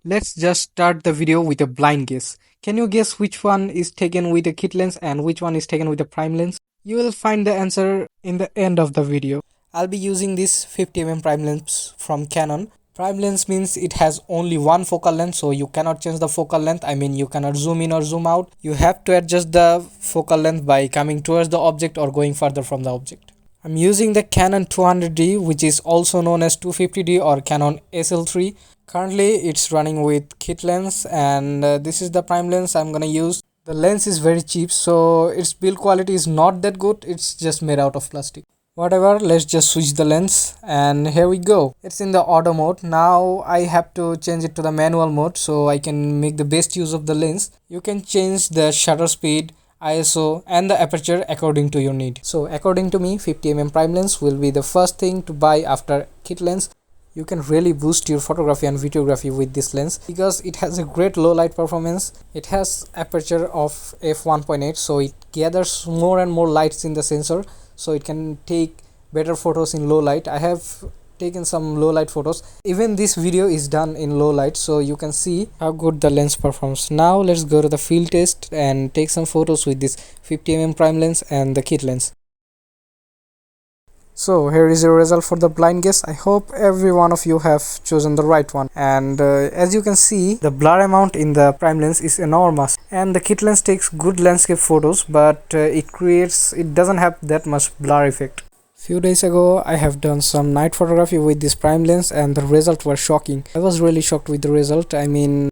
Let's just start the video with a blind guess. Can you guess which one is taken with a kit lens and which one is taken with a prime lens? You will find the answer in the end of the video. I'll be using this 50mm prime lens from Canon. Prime lens means it has only one focal length, so you cannot change the focal length. I mean, you cannot zoom in or zoom out. You have to adjust the focal length by coming towards the object or going further from the object. I'm using the Canon 200D, which is also known as 250D or Canon SL3. Currently it's running with kit lens, and this is the prime lens I'm gonna use. The lens is very cheap, so its build quality is not that good. It's just made out of plastic. Whatever, let's just switch the lens, and here we go. It's in the auto mode. Now I have to change it to the manual mode so I can make the best use of the lens. You can change the shutter speed, ISO and the aperture according to your need. So according to me, 50mm prime lens will be the first thing to buy after kit lens. You can really boost your photography and videography with this lens because it has a great low light performance. It has aperture of f1.8, so it gathers more and more lights in the sensor, so it can take better photos in low light. I have taken some low light photos. Even this video is done in low light, so you can see how good the lens performs. Now let's go to the field test and take some photos with this 50mm prime lens and the kit lens. So here is your result for the blind guess. I hope every one of you have chosen the right one, and as you can see, the blur amount in the prime lens is enormous, and the kit lens takes good landscape photos, but it doesn't have that much blur effect. Few days ago I have done some night photography with this prime lens and the result was shocking. I was really shocked with the result. I mean,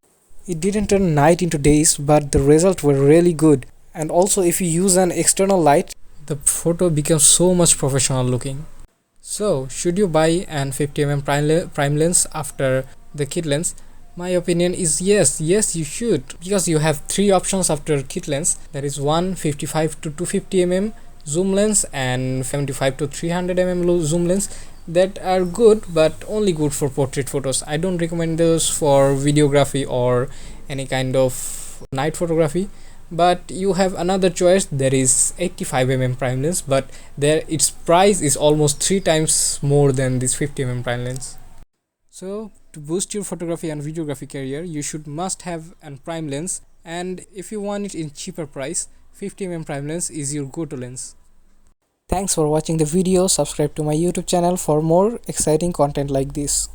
it didn't turn night into days, but the result were really good. And also if you use an external light, the photo becomes so much professional looking. So should you buy an 50mm prime lens after the kit lens? My opinion is yes you should, because you have three options after kit lens. There is one 55 to 250mm zoom lens and 75 to 300mm zoom lens that are good, but only good for portrait photos. I don't recommend those for videography or any kind of night photography. But you have another choice. There is 85mm prime lens, but there its price is almost 3 times more than this 50mm prime lens. So to boost your photography and videography career, you should must have a prime lens, and if you want it in cheaper price, 50mm prime lens is your go-to lens. Thanks for watching the video. Subscribe to my YouTube channel for more exciting content like this.